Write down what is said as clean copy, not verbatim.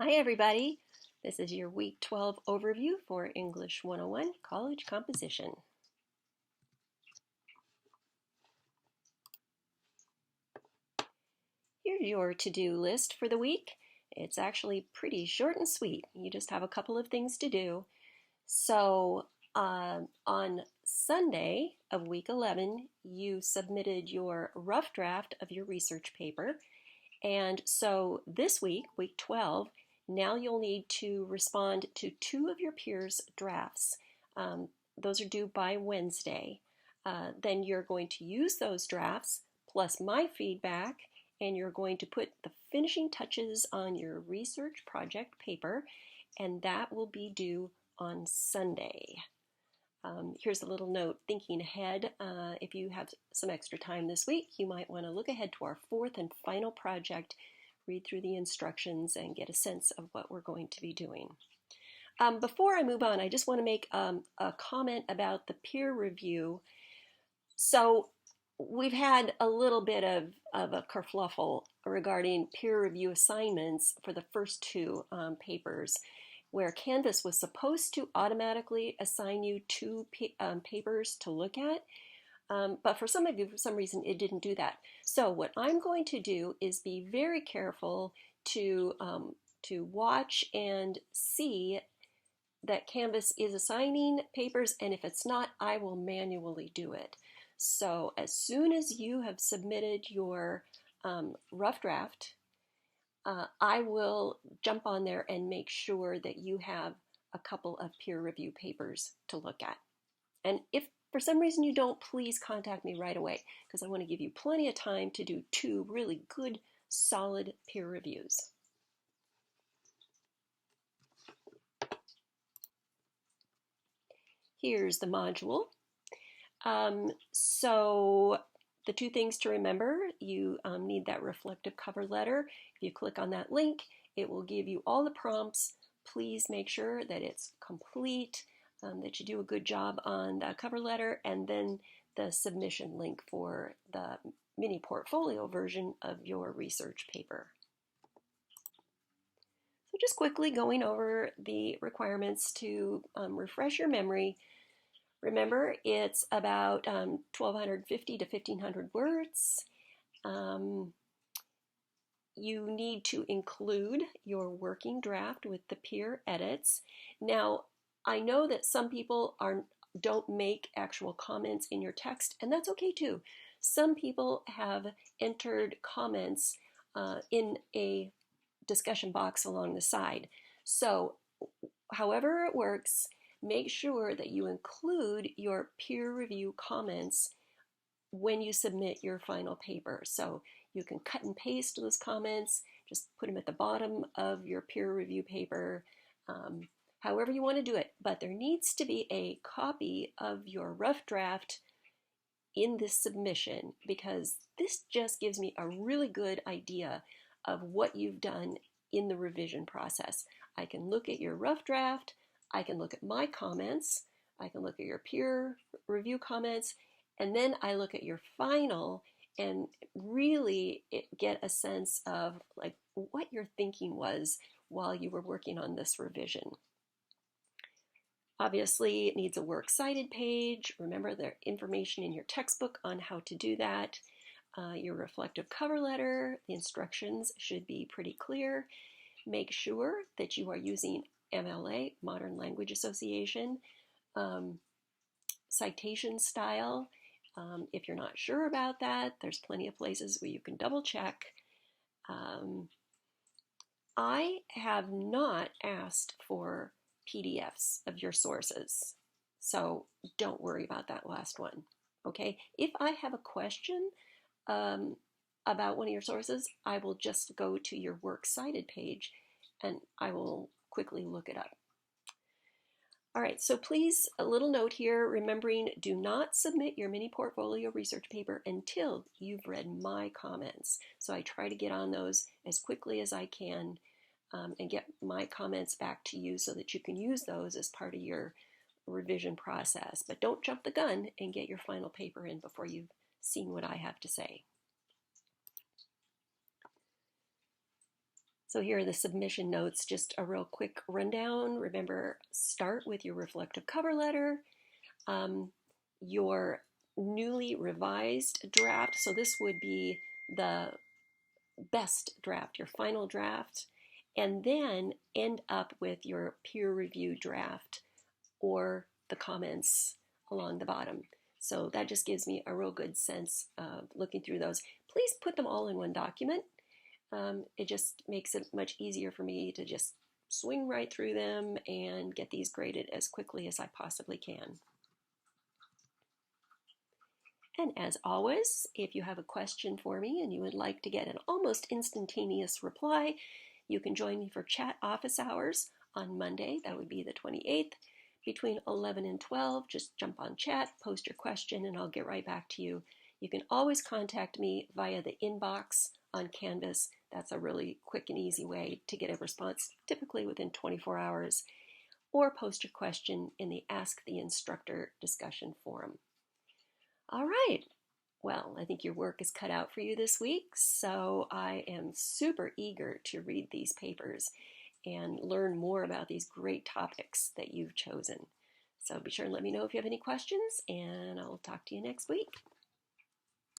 Hi everybody, this is your Week 12 overview for English 101 College Composition. Here's your to-do list for the week. It's actually pretty short and sweet. You just have a couple of things to do. So on Sunday of week 11, you submitted your rough draft of your research paper. And so this week, week 12, now you'll need to respond to two of your peers' drafts. Those are due by Wednesday. Then you're going to use those drafts plus my feedback, and you're going to put the finishing touches on your research project paper, and that will be due on Sunday. Here's a little note thinking ahead. If you have some extra time this week, you might want to look ahead to our fourth and final project, read through the instructions, and get a sense of what we're going to be doing. Before I move on, I just want to make a comment about the peer review. So we've had a little bit of a kerfluffle regarding peer review assignments for the first two papers, where Canvas was supposed to automatically assign you two papers to look at, but for some of you, for some reason, it didn't do that. So what I'm going to do is be very careful to watch and see that Canvas is assigning papers, and if it's not, I will manually do it. So as soon as you have submitted your rough draft, I will jump on there and make sure that you have a couple of peer review papers to look at. And if for some reason you don't, please contact me right away, because I want to give you plenty of time to do two really good, solid peer reviews. Here's the module. So the two things to remember, you need that reflective cover letter. If you click on that link, it will give you all the prompts. Please make sure that it's complete, that you do a good job on the cover letter, and then the submission link for the mini portfolio version of your research paper. So just quickly going over the requirements to refresh your memory. Remember, it's about 1,250 to 1,500 words. You need to include your working draft with the peer edits. Now, I know that some people don't make actual comments in your text, and that's okay too. Some people have entered comments in a discussion box along the side. So, however it works, make sure that you include your peer review comments when you submit your final paper. So you can cut and paste those comments, just put them at the bottom of your peer review paper, however you want to do it. But there needs to be a copy of your rough draft in this submission, because this just gives me a really good idea of what you've done in the revision process. I can look at your rough draft, I can look at my comments, I can look at your peer review comments, and then I look at your final and really get a sense of like what your thinking was while you were working on this revision. Obviously, it needs a works cited page. Remember the information in your textbook on how to do that. Your reflective cover letter, the instructions should be pretty clear. Make sure that you are using MLA, Modern Language Association, citation style. If you're not sure about that, there's plenty of places where you can double check. I have not asked for PDFs of your sources, so don't worry about that last one, okay? If I have a question about one of your sources, I will just go to your works cited page and I will quickly look it up. All right, so please, a little note here, remembering do not submit your mini portfolio research paper until you've read my comments. So I try to get on those as quickly as I can and get my comments back to you so that you can use those as part of your revision process. But don't jump the gun and get your final paper in before you've seen what I have to say. So here are the submission notes, just a real quick rundown. Remember, start with your reflective cover letter, your newly revised draft. So this would be the best draft, your final draft, and then end up with your peer review draft or the comments along the bottom. So that just gives me a real good sense of looking through those. Please put them all in one document. It just makes it much easier for me to just swing right through them and get these graded as quickly as I possibly can. And as always, if you have a question for me and you would like to get an almost instantaneous reply, you can join me for chat office hours on Monday. That would be the 28th. Between 11 and 12, just jump on chat, post your question, and I'll get right back to you. You can always contact me via the inbox on Canvas. That's a really quick and easy way to get a response, typically within 24 hours, or post your question in the Ask the Instructor discussion forum. All right. Well, I think your work is cut out for you this week, so I am super eager to read these papers and learn more about these great topics that you've chosen. So be sure and let me know if you have any questions, and I'll talk to you next week.